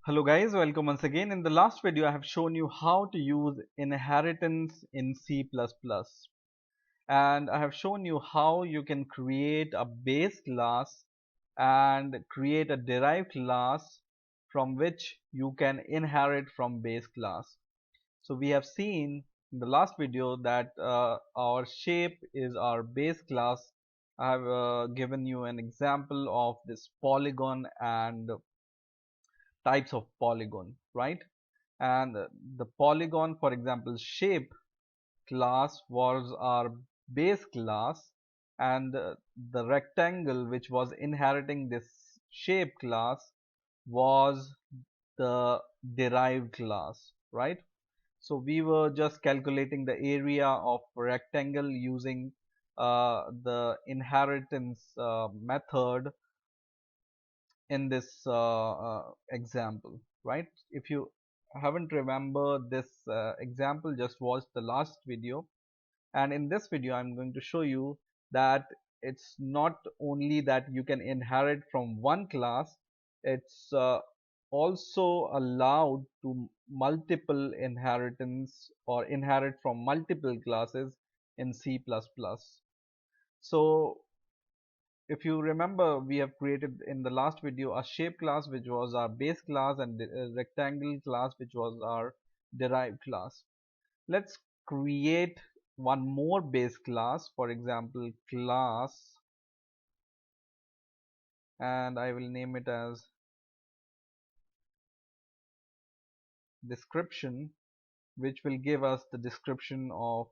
Hello guys, welcome once again. In the last video, I have shown you how to use inheritance in C++, and I have shown you how you can create a base class and create a derived class from which you can inherit from base class. So we have seen in the last video that our shape is our base class. I have given you an example of this polygon and types of polygon, right? And the polygon, for example, shape class was our base class, and the rectangle which was inheriting this shape class was the derived class, right? So we were just calculating the area of rectangle using the inheritance method in this example, right? If you haven't remembered this example, just watch the last video. And in this video I'm going to show you that it's not only that you can inherit from one class, it's also allowed to multiple inheritance or inherit from multiple classes in C++. So if you remember, we have created in the last video a shape class which was our base class, and the rectangle class which was our derived class. Let's create one more base class, for example class, and I will name it as description, which will give us the description of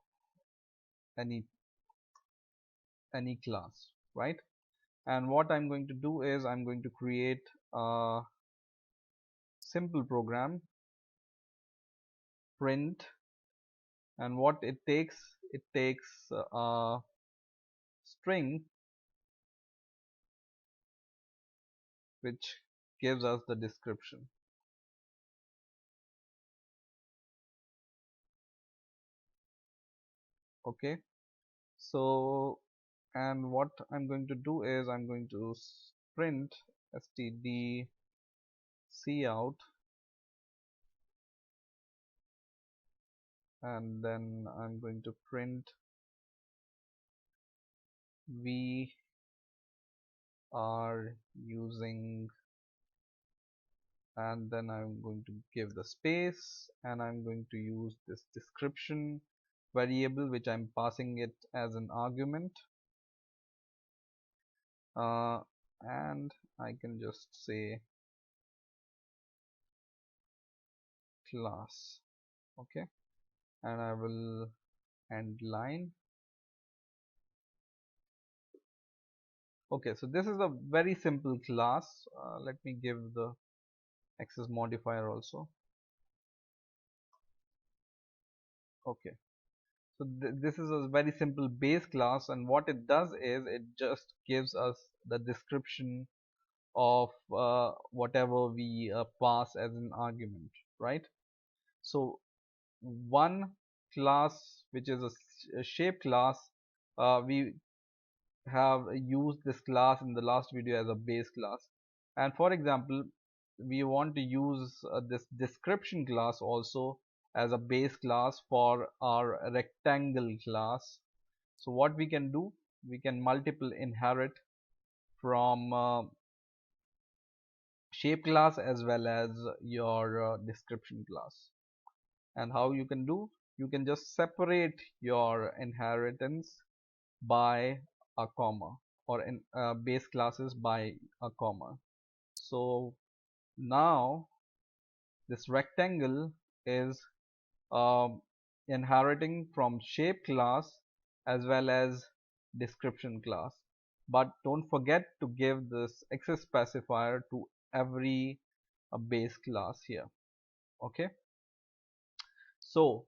any class, right? And what I'm going to do is I'm going to create a simple program, print, and what it takes a string which gives us the description. Okay, so and what I'm going to do is I'm going to print std cout, and then I'm going to print we are using, and then I'm going to give the space, and I'm going to use this description variable which I'm passing it as an argument, uh, and I can just say class. Okay, and I will end line. Okay, so this is a very simple class. Let me give the access modifier also. Okay, so this is a very simple base class, and what it does is it just gives us the description of whatever we pass as an argument, right? So one class which is a shape class, we have used this class in the last video as a base class, and for example we want to use this description class also as a base class for our rectangle class. So what we can do, we can multiple inherit from shape class as well as your description class. And how you can do, you can just separate your inheritance by a comma, or in base classes by a comma. So now this rectangle is um, inheriting from shape class as well as description class, but don't forget to give this access specifier to every base class here. Okay, so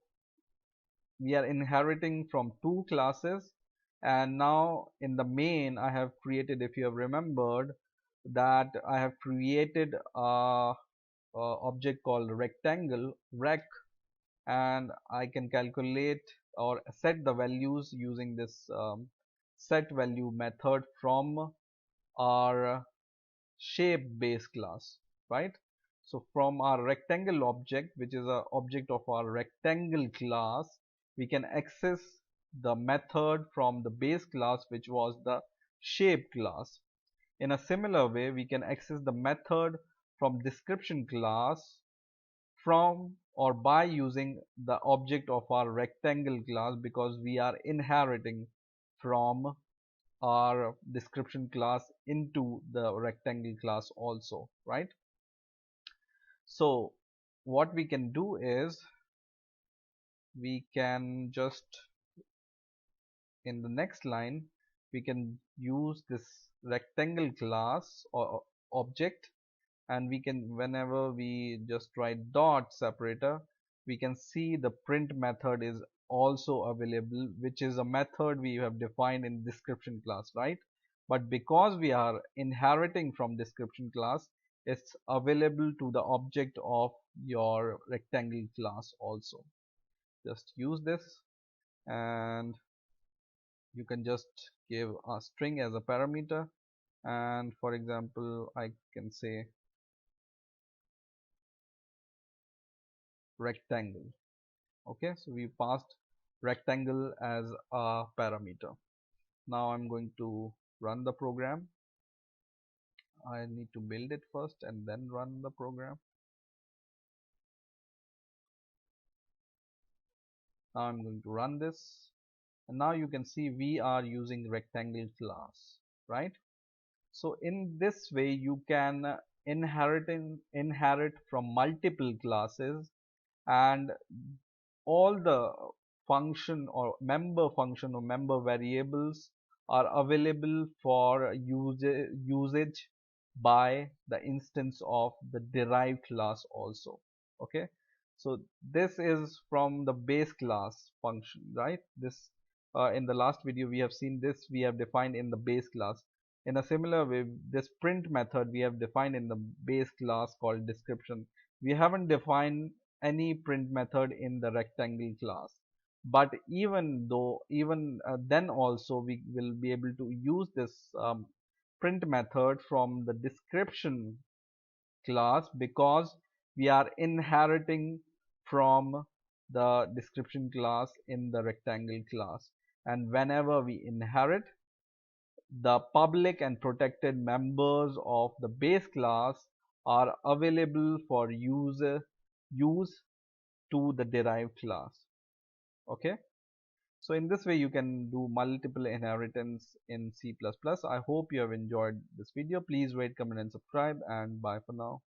we are inheriting from two classes, and now in the main I have created, if you have remembered, that I have created a object called rectangle rec, and I can calculate or set the values using this set value method from our shape base class, right? So from our rectangle object, which is a object of our rectangle class, we can access the method from the base class, which was the shape class. In a similar way, we can access the method from description class from or by using the object of our rectangle class, because we are inheriting from our description class into the rectangle class also, right? So what we can do is we can just, in the next line, we can use this rectangle class or object, and we can, whenever we just write dot separator, we can see the print method is also available, which is a method we have defined in description class, right? But because we are inheriting from description class, it's available to the object of your rectangle class also. Just use this, and you can just give a string as a parameter, and for example I can say rectangle. Okay, so we passed rectangle as a parameter. Now I'm going to run the program. I need to build it first and then run the program. Now I'm going to run this, and now you can see we are using rectangle class, right? So in this way you can inherit from multiple classes, and all the function or member variables are available for usage by the instance of the derived class also. Okay, so this is from the base class function, right? This in the last video we have seen this, we have defined in the base class. In a similar way, this print method we have defined in the base class called description. We haven't defined any print method in the rectangle class, but even then also we will be able to use this print method from the description class, because we are inheriting from the description class in the rectangle class. And whenever we inherit, the public and protected members of the base class are available for use to the derived class. Okay, so in this way you can do multiple inheritance in C++. I hope you have enjoyed this video. Please rate, comment and subscribe, and bye for now.